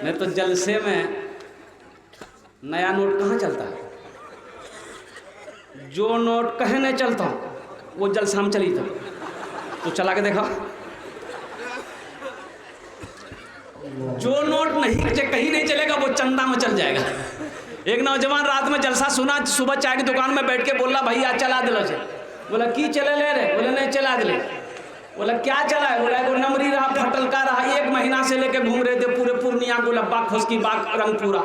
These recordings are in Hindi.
मैं तो जलसे में नया नोट कहाँ चलता है, जो नोट कहीं नहीं चलता वो जलसा में चली था। तो चला के देखा, जो नोट नहीं कहीं नहीं चलेगा वो चंदा में चल जाएगा। एक नौजवान रात में जलसा सुना, सुबह चाय की दुकान में बैठ के बोला भैया चला दिलो से। बोला की चले ले रहे, बोले नहीं चला दिले। बोला क्या चला है, बोला वो नमरी रहा, फटल का रहा, 1 महीना से लेके घूम रहे थे पूरे पूर्णिया को, लब्बा खुशकी बाग रंगपुरा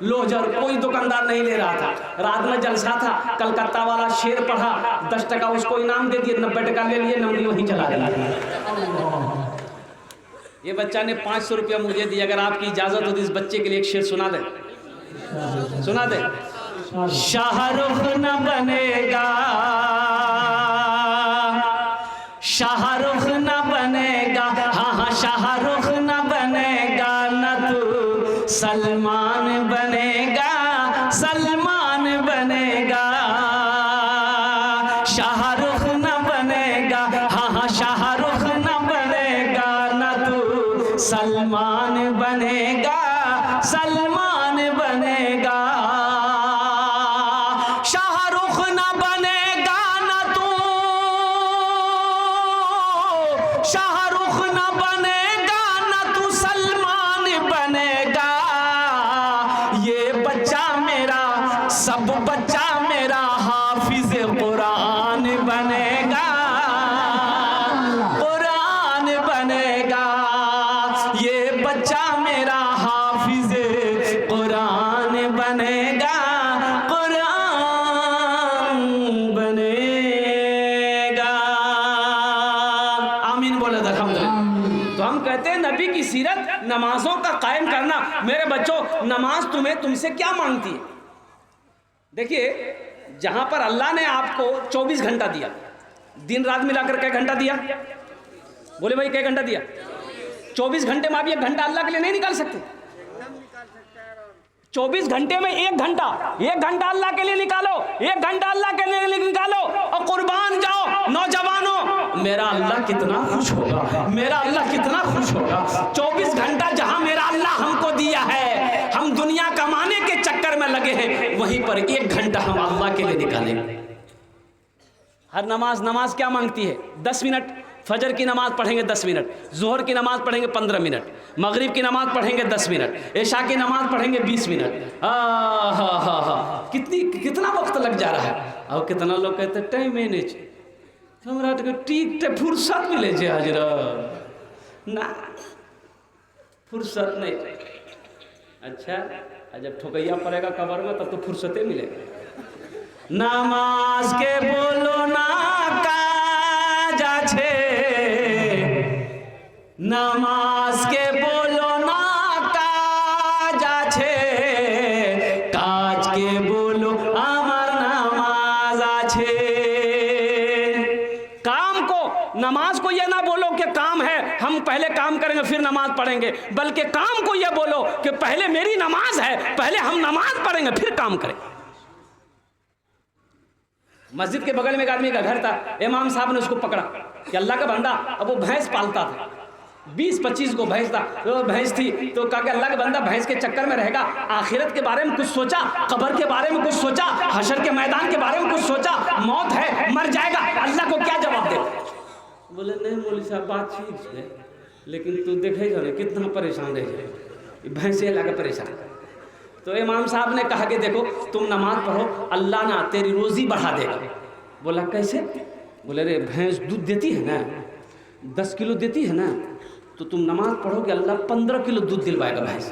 लोहजर, कोई दुकानदार नहीं ले रहा था। रात में जलसा था, कलकत्ता वाला शेर पढ़ा, 10 टका उसको इनाम दे दिए, 90 टका ले लिए, नमरी वहीं चला दिया। ये बच्चा ने 500 रुपया मुझे दिया। अगर आपकी इजाजत हो तो इस बच्चे के लिए एक शेर सुना दे, सुना दे। शाहरुख न बनेगा, शाहरुख न बनेगा, हाँ हाँ शाहरुख न बनेगा, न तू सलमान बनेगा, सलमान बनेगा। शाहरुख न बनेगा, हाँ हाँ शाहरुख न बनेगा, न तू सलमान बनेगा, सलमान बनेगा। शाहरुख न बनेगा न तू, शाहरुख न बनेगा न तू सलमान बनेगा। ये बच्चा मेरा, सब बच्चा मेरा हाफिज कुरान बनेगा, कुरान बनेगा। ये बच्चा मेरा हाफिज कुरान बनेगा, कुरान बनेगा। आमीन बोले अल्हम्दुलिल्लाह। तो हम कहते हैं नबी की सीरत, नमाजों का कायम करना। मेरे बच्चों, नमाज तुमसे क्या मांगती है? देखिए, जहां पर अल्लाह ने आपको 24 घंटा दिया, दिन रात मिलाकर कई घंटा दिया? बोले भाई कई घंटा दिया? 24 घंटे में आप 1 घंटा अल्लाह के लिए नहीं निकाल सकते? 24 घंटे में 1 घंटा, 1 घंटा अल्लाह के लिए निकालो, 1 घंटा अल्लाह के लिए निकालो और कुर्बान जाओ। नौजवानों, मेरा अल्लाह कितना खुश होगा, मेरा अल्लाह कितना खुश होगा। 24 घंटा जहां मेरा अल्लाह हमको दिया है, हम दुनिया कमाने के चक्कर में लगे हैं, वहीं पर 1 घंटा हम अल्लाह के लिए निकालेंगे। हर नमाज क्या मांगती है? 10 मिनट। फजर की नमाज पढ़ेंगे 10 मिनट, जोहर की नमाज पढ़ेंगे 15 मिनट, मगरिब की नमाज पढ़ेंगे 10 मिनट, इशा की नमाज पढ़ेंगे 20 मिनट। कितना वक्त लग जा रहा है। और कितना लोग कहते हैं टाइम मैनेज, हमरा ठीक फुर्सत मिले छे हजरत ना, फुर्सत नहीं। अच्छा, जब ठोकैया पड़ेगा कबर में तब तो फुर्सते मिलेगा। नमाज के बोलो ना काजा छे, नमाज के बोलो ना काजा छे, काज के बोलो आमार नमाज आछे। काम को, नमाज को यह ना बोलो कि काम है, हम पहले काम करेंगे फिर नमाज पढ़ेंगे, बल्कि काम को यह बोलो कि पहले मेरी नमाज है, पहले हम नमाज पढ़ेंगे फिर काम करेंगे। मस्जिद के बगल में एक आदमी का घर था, इमाम साहब ने उसको पकड़ा कि अल्लाह का बंदा, अब वो भैंस पालता था, 20-25 को भैंस था, तो भैंस थी, तो कहा कि अल्लाह का बंदा भैंस के चक्कर में रहेगा, आखिरत के बारे में कुछ सोचा, कब्र के बारे में कुछ सोचा, हशर के मैदान के बारे में कुछ सोचा, मौत है, मर जाएगा, अल्लाह को क्या जवाब दे? बोले नहीं मौलवी साहब बात ठीक है, लेकिन तू देखे जो कितना परेशान रहे, भैंसे लगा परेशान। तो इमाम साहब ने कहा कि देखो तुम नमाज पढ़ो, अल्लाह ना तेरी रोज़ी बढ़ा देगा। बोला कैसे? बोले रे भैंस दूध देती है ना, 10 किलो देती है ना, तो तुम नमाज पढ़ो कि अल्लाह 15 किलो दूध दिलवाएगा भैंस।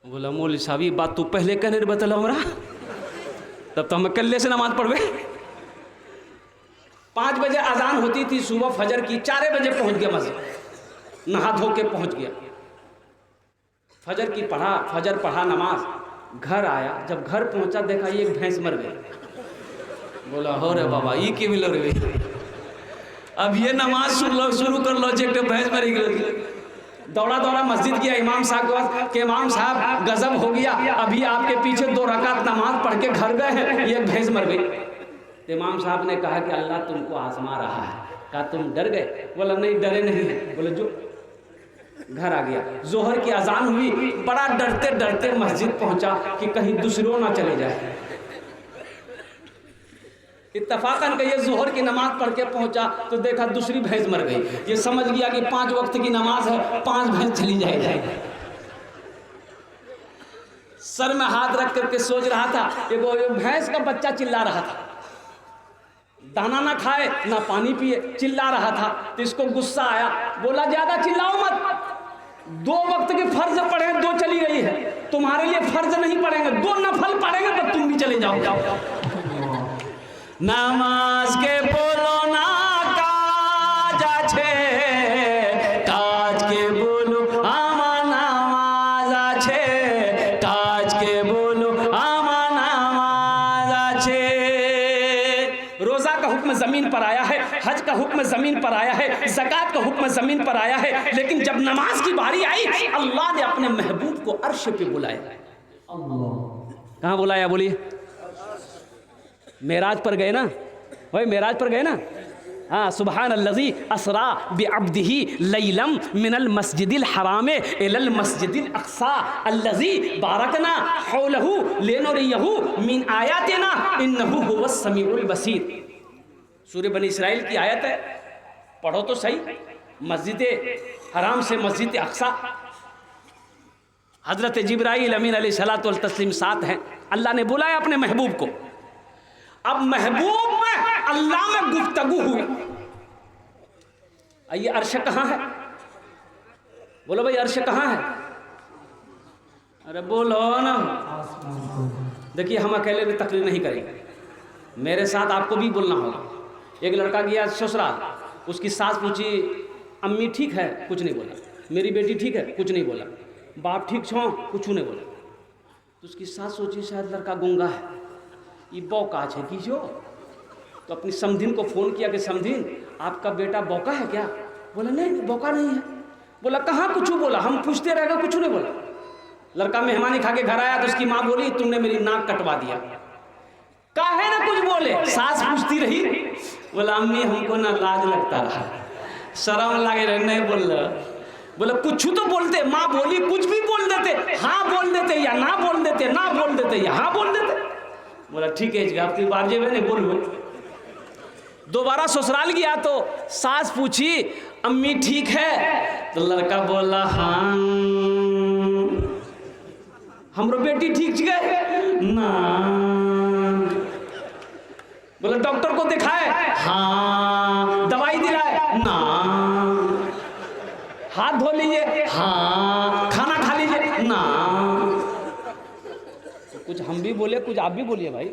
बोला मौलवी साहब ये बात तो पहले कहने बतला हमरा, तब तो हम कल्ले से नमाज पढ़वे। 5 बजे अजान होती थी सुबह फजर की, 4 बजे पहुंच गया मस्जिद, नहा धो के पहुंच गया, फजर की पढ़ा, फजर पढ़ा नमाज, घर आया, जब घर पहुंचा देखा ये एक भैंस मर गई। बोला हो रे बाबा ये के मिलो रे, अब ये नमाज शुरू कर लो, एक भैंस मरी गई। दौड़ा दौड़ा मस्जिद गया इमाम साहब के पास कि इमाम साहब गजब हो गया, अभी आपके पीछे 2 रकात नमाज पढ़ के घर गए हैं, ये भैंस मर गई। तो इमाम साहब ने कहा कि अल्लाह तुमको आजमा रहा है। कहा तुम डर गए? बोला नहीं डरे नहीं है। बोले जो घर आ गया, जोहर की अजान हुई, बड़ा डरते डरते मस्जिद पहुंचा कि कहीं दूसरों ना चले जाए। इत्तफाकन के ये जोहर की नमाज पढ़ के पहुंचा तो देखा दूसरी भैंस मर गई। ये समझ गया कि 5 वक्त की नमाज है, 5 भैंस चली जाएगी। सर में हाथ रख करके सोच रहा था, एक भैंस का बच्चा चिल्ला रहा था, दाना ना खाए ना पानी पिए, चिल्ला रहा था। तो इसको गुस्सा आया, बोला ज्यादा चिल्लाओ मत, 2 वक्त के फर्ज पढ़े, 2 चली गई है, तुम्हारे लिए फर्ज नहीं पढ़ेंगे, 2 नफल पढ़ेंगे तो तुम भी चले जाओ। नमाज के बोलो ना काज আছে, काज के बोलो আমার নামাজ আছে, काज के बोलो আমার নামাज আছে। रोजा का हुक्म जमीन पर आया है, हज का हुक्म जमीन पर आया है, ज़कात का हुक्म जमीन पर आया है, लेकिन जब नमाज की बारी आई अल्लाह ने अपने महबूब को अर्श पे बुलाया। कहाँ बुलाया बोलिए? मेराज पर गए ना भाई, मेराज पर गए ना। हाँ, सुबहान अल्लज़ी असरा बिअब्दिही लैलम मिनल मस्जिदिल हराम इलल मस्जिदिल अक़सा अल्लज़ी बारकना हौलहू लिनुरियहू मिन आयातिना इन्नहू हुवस समीउल बसीर। सूरह बनी इसराइल की आयत है, पढ़ो तो सही। मस्जिद हराम से मस्जिद अक़सा, हज़रत जिब्राईल अमीन अलैहिस्सलातु वल तस्लीम साथ हैं। अल्लाह ने बुलाया अपने महबूब को। अब महबूब में अल्लाह में गुफ्तगू हुई। आइए, अर्श कहाँ है? बोलो भाई, अर्श कहाँ है? अरे बोलो ना। देखिए, हम अकेले भी तकरीर नहीं करेंगे, मेरे साथ आपको भी बोलना होगा। एक लड़का गया ससुराल, उसकी सास पूछी, अम्मी ठीक है? कुछ नहीं बोला। मेरी बेटी ठीक है? कुछ नहीं बोला। बाप ठीक छो? कुछ नहीं बोला। तो उसकी सास सोची शायद लड़का गूंगा है, ये बौका है कि जो। तो अपनी समधिन को फ़ोन किया कि समधिन, आपका बेटा बौका है क्या? बोला नहीं, बौका नहीं है। बोला कहाँ कुछ बोला? हम पूछते रह गए, कुछ नहीं बोला। लड़का मेहमानी खा के घर आया तो उसकी माँ बोली, तुमने मेरी नाक कटवा दिया। काहे ना कुछ बोले? सास पूछती रही। बोला अम्मी हमको ना लाज लगता रहा, शर्म लगे रहे, नहीं बोल रहा। बोला कुछ तो बोलते। माँ बोली कुछ भी बोल देते, हाँ बोल देते या ना बोल देते, ना बोल देते या हाँ बोल देते। बोला ठीक है, आपकी बार जे नहीं बोल। दोबारा ससुराल गया तो सास पूछी, अम्मी ठीक है? तो लड़का बोला हाँ। हमरो बेटी ठीक है ना? बोला डॉक्टर को दिखाए? हाँ। दवाई दिलाए? ना। हाथ धो लीजिए? हाँ। खाना खा लीजिए? ना। कुछ हम भी बोले, कुछ आप भी बोलिए भाई।